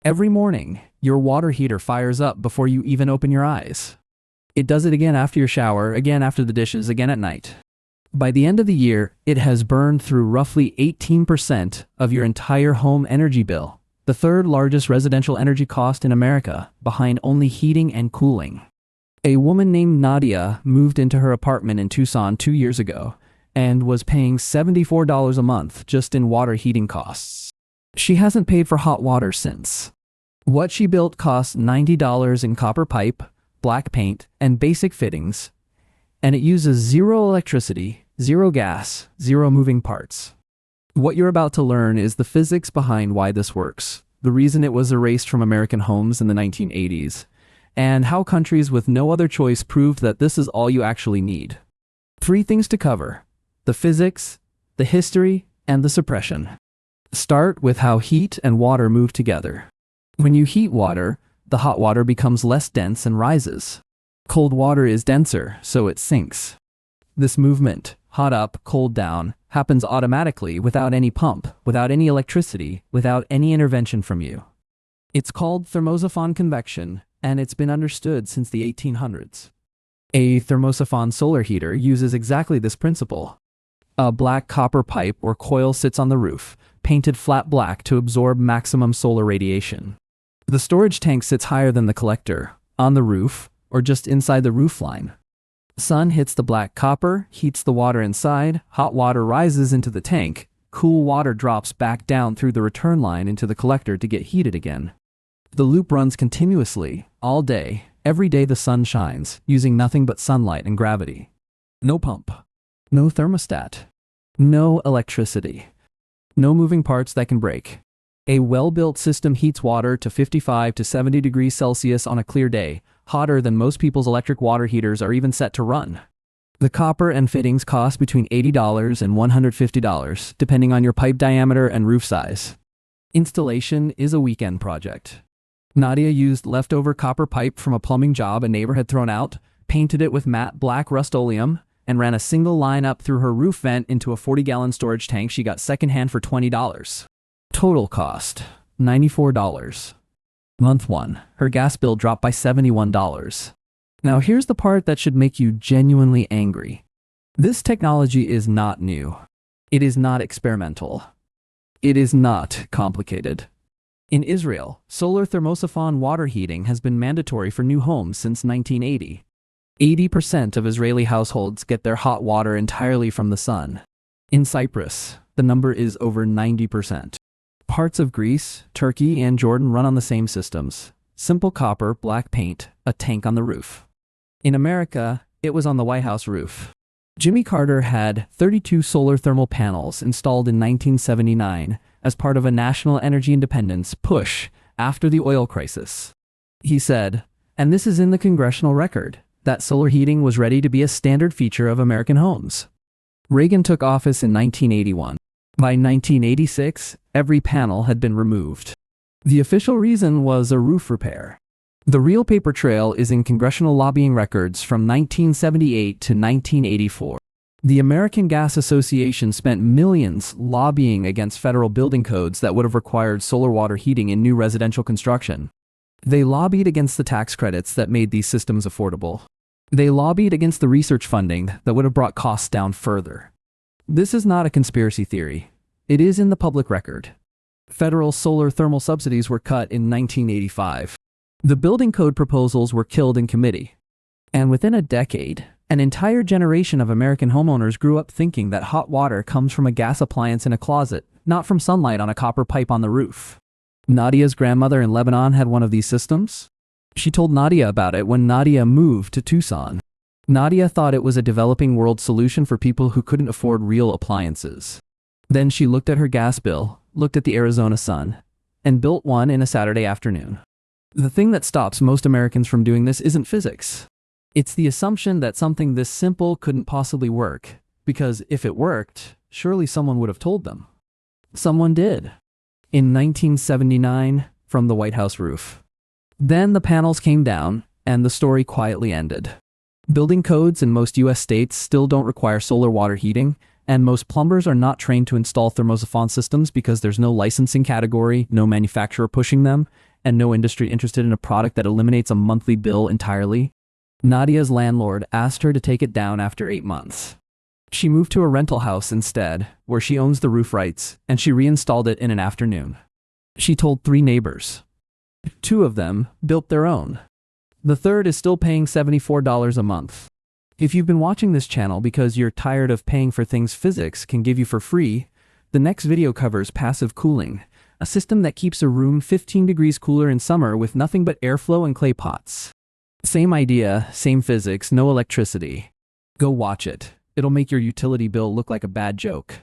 Every morning, your water heater fires up before you even open your eyes. It does it again after your shower, again after the dishes, again at night. By the end of the year, it has burned through roughly 18% of your entire home energy bill, the third largest residential energy cost in America, behind only heating and cooling. A woman named Nadia moved into her apartment in Tucson 2 years ago and was paying $74 a month just in water heating costs. She hasn't paid for hot water since. What she built cost $90 in copper pipe, black paint, and basic fittings, and it uses zero electricity, zero gas, zero moving parts. What you're about to learn is the physics behind why this works, the reason it was erased from American homes in the 1980s, and how countries with no other choice proved that this is all you actually need. 3 things to cover: the physics, the history, and the suppression. Start with how heat and water move together. When you heat water, the hot water becomes less dense and rises. Cold water is denser, so it sinks. This movement, hot up, cold down, happens automatically without any pump, without any electricity, without any intervention from you. It's called thermosiphon convection, and it's been understood since the 1800s. A thermosiphon solar heater uses exactly this principle. A black copper pipe or coil sits on the roof, painted flat black to absorb maximum solar radiation. The storage tank sits higher than the collector, on the roof, or just inside the roof line. Sun hits the black copper, heats the water inside, hot water rises into the tank, cool water drops back down through the return line into the collector to get heated again. The loop runs continuously, all day, every day the sun shines, using nothing but sunlight and gravity. No pump. No thermostat. No electricity. No moving parts that can break. A well-built system heats water to 55 to 70 degrees Celsius on a clear day, hotter than most people's electric water heaters are even set to run. The copper and fittings cost between $80 and $150, depending on your pipe diameter and roof size. Installation is a weekend project. Nadia used leftover copper pipe from a plumbing job a neighbor had thrown out, painted it with matte black Rust-Oleum, and ran a single line up through her roof vent into a 40-gallon storage tank she got secondhand for $20. Total cost, $94. Month 1, her gas bill dropped by $71. Now here's the part that should make you genuinely angry. This technology is not new. It is not experimental. It is not complicated. In Israel, solar thermosiphon water heating has been mandatory for new homes since 1980. 80% of Israeli households get their hot water entirely from the sun. In Cyprus, the number is over 90%. Parts of Greece, Turkey, and Jordan run on the same systems. Simple copper, black paint, a tank on the roof. In America, it was on the White House roof. Jimmy Carter had 32 solar thermal panels installed in 1979 as part of a national energy independence push after the oil crisis. He said, and this is in the congressional record, that solar heating was ready to be a standard feature of American homes. Reagan took office in 1981. By 1986, every panel had been removed. The official reason was a roof repair. The real paper trail is in congressional lobbying records from 1978 to 1984. The American Gas Association spent millions lobbying against federal building codes that would have required solar water heating in new residential construction. They lobbied against the tax credits that made these systems affordable. They lobbied against the research funding that would have brought costs down further. This is not a conspiracy theory. It is in the public record. Federal solar thermal subsidies were cut in 1985. The building code proposals were killed in committee. And within a decade, an entire generation of American homeowners grew up thinking that hot water comes from a gas appliance in a closet, not from sunlight on a copper pipe on the roof. Nadia's grandmother in Lebanon had one of these systems. She told Nadia about it when Nadia moved to Tucson. Nadia thought it was a developing world solution for people who couldn't afford real appliances. Then she looked at her gas bill, looked at the Arizona sun, and built one in a Saturday afternoon. The thing that stops most Americans from doing this isn't physics. It's the assumption that something this simple couldn't possibly work, because if it worked, surely someone would have told them. Someone did. In 1979, from the White House roof. Then the panels came down, and the story quietly ended. Building codes in most U.S. states still don't require solar water heating, and most plumbers are not trained to install thermosiphon systems because there's no licensing category, no manufacturer pushing them, and no industry interested in a product that eliminates a monthly bill entirely? Nadia's landlord asked her to take it down after 8 months. She moved to a rental house instead, where she owns the roof rights, and she reinstalled it in an afternoon. She told 3 neighbors. 2 of them built their own. The third is still paying $74 a month. If you've been watching this channel because you're tired of paying for things physics can give you for free, the next video covers passive cooling, a system that keeps a room 15 degrees cooler in summer with nothing but airflow and clay pots. Same idea, same physics, no electricity. Go watch it. It'll make your utility bill look like a bad joke.